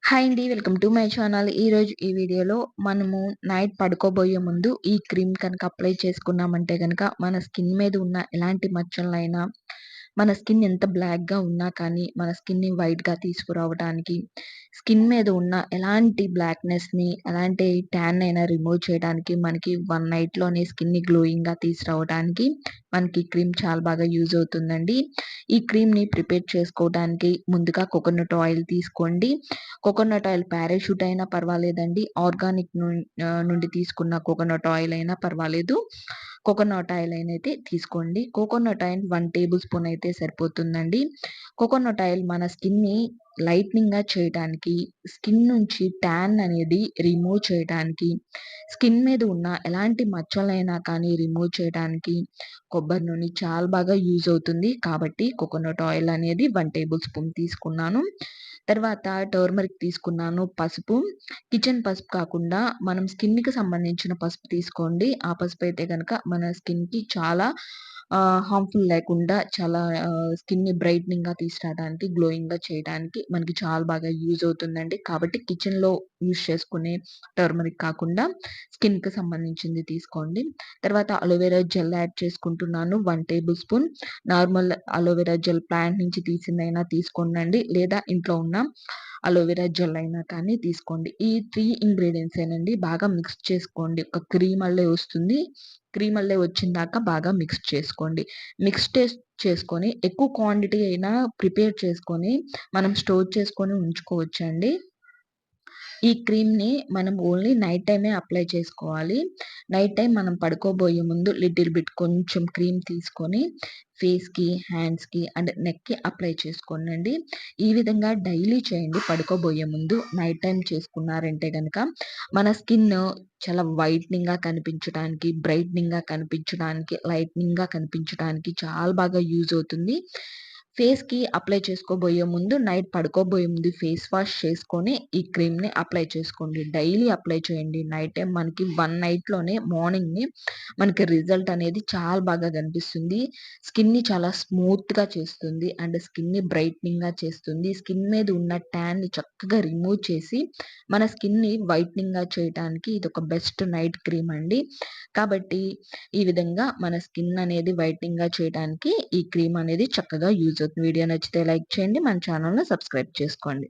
Hi అండి. Welcome to my channel. ఈరోజు ఈ వీడియోలో మనము నైట్ పడుకోబోయే ముందు ఈ క్రీమ్ కనుక అప్లై చేసుకున్నామంటే గనక మన స్కిన్ మీద ఉన్న ఎలాంటి మచ్చలనైనా, మన స్కిన్ ఎంత బ్లాక్‌గా ఉన్నా కానీ, మన స్కిన్‌ని వైట్‌గా తీసుకురావడానికి, స్కిన్ మీద ఉన్న ఎలాంటి బ్లాక్‌నెస్‌ని, ఎలాంటి ట్యాన్ అయినా రిమూవ్ చేయడానికి, మనకి వన్ నైట్‌లోనే స్కిన్‌ని గ్లోయింగ్‌గా తీసుకురావడానికి మనకి క్రీమ్ చాలా బాగా యూజ్ అవుతుందండి. ఈ క్రీమ్‌ని ప్రిపేర్ చేసుకోవడానికి ముందుగా కోకోనట్ ఆయిల్ తీసుకోండి. కోకోనట్ ఆయిల్ పారాషూట్ అయినా పర్వాలేదండి. ఆర్గానిక్ నుండి తీసుకున్న కోకోనట్ ఆయిల్ అయినా పర్వాలేదు. కోకోనట్ ఆయిల్ అయితే తీసుకోండి. కోకోనట్ ఆయిల్ 1 టేబుల్ స్పూన్ అయితే సరిపోతుందండి. కోకోనట్ ఆయిల్ మన స్కిన్‌ని లైట్నింగ్‌గా చేయటానికి, స్కిన్ నుంచి ట్యాన్ అనేది రిమూవ్ చేయటానికి, స్కిన్ మీద ఉన్న ఎలాంటి మచ్చలైనా కానీ రిమూవ్ చేయడానికి కొబ్బరి నూనె చాలా బాగా యూజ్ అవుతుంది. కాబట్టి కోకోనట్ ఆయిల్ అనేది 1 టేబుల్ స్పూన్ తీసుకున్నాను. తర్వాత టర్మరిక్ తీసుకున్నాను. పసుపు, కిచెన్ పసుపు కాకుండా మనం స్కిన్‌కి సంబంధించిన పసుపు తీసుకోండి. ఆ పసుపు అయితే గనక మన స్కిన్‌కి చాలా హార్మ్‌ఫుల్ లేకుండా చాలా స్కిన్‌ని బ్రైట్నింగ్‌గా తీసుకురావడానికి, గ్లోయింగ్‌గా చేయడానికి మనకి చాలా బాగా యూజ్ అవుతుందండి. కాబట్టి కిచెన్‌లో యూజ్ చేసుకునే టర్మరిక్ కాకుండా స్కిన్‌కి సంబంధించింది తీసుకోండి. తర్వాత అలోవెరా జెల్ యాడ్ చేసుకుంటున్నాను. 1 table spoon. Normal aloe vera gel plant నుంచి తీసిందైనా తీసుకోండండి. లేదా ఇంట్లో ఉన్న అలోవెరా జెల్ అయినా కానీ తీసుకోండి. ఈ 3 ఇంగ్రీడియెంట్స్ ఏనండి బాగా మిక్స్ చేసుకోండి. ఒక క్రీమ్ అల్లే వస్తుంది. క్రీమ్ అల్లే వచ్చిందాక బాగా మిక్స్ చేసుకోండి. మిక్స్ చేసుకొని ఎక్కువ క్వాంటిటీ అయినా ప్రిపేర్ చేసుకొని మనం స్టోర్ చేసుకొని ఉంచుకోవచ్చండి. ఈ క్రీమ్‌ని మనం ఓన్లీ నైట్ టైమే అప్లై చేసుకోవాలి. నైట్ టైమ్ మనం పడుకోబోయే ముందు లిటిల్ బిట్ కొంచెం క్రీమ్ తీసుకొని ఫేస్‌కి, హ్యాండ్స్‌కి అండ్ నెక్‌కి అప్లై చేసుకోండండి. ఈ విధంగా డైలీ చేయండి పడుకోబోయే ముందు. నైట్ టైమ్ చేసుకున్నారంటే గనక మన స్కిన్ చాలా వైట్నింగ్‌గా కనిపించడానికి, బ్రైట్నింగ్‌గా కనిపించడానికి, లైట్నింగ్‌గా కనిపించడానికి చాలా బాగా యూజ్ అవుతుంది. ఫేస్‌కి అప్లై చేసుకోబోయే ముందు నైట్ పడుకోబోయే ముందు ఫేస్ వాష్ చేసుకొని ఈ క్రీమ్‌ని అప్లై చేసుకోండి. డైలీ అప్లై చేయండి. నైట్ టైమ్ మనకి 1 నైట్‌లోనే మార్నింగ్‌ని మనకి రిజల్ట్ అనేది చాలా బాగా కనిపిస్తుంది. స్కిన్‌ని చాలా స్మూత్‌గా చేస్తుంది. అండ్ స్కిన్‌ని బ్రైట్నింగ్‌గా చేస్తుంది. స్కిన్ మీద ఉన్న ట్యాన్‌ని చక్కగా రిమూవ్ చేసి మన స్కిన్‌ని వైట్నింగ్‌గా చేయటానికి ఇదొక బెస్ట్ నైట్ క్రీమ్ అండి. కాబట్టి ఈ విధంగా మన స్కిన్ అనేది వైట్నింగ్‌గా చేయడానికి ఈ క్రీమ్ అనేది చక్కగా యూజ్ అవుతుంది. వీడియో నచ్చితే లైక్ చేయండి. మన ఛానెల్‌ని సబ్స్క్రైబ్ చేసుకోండి.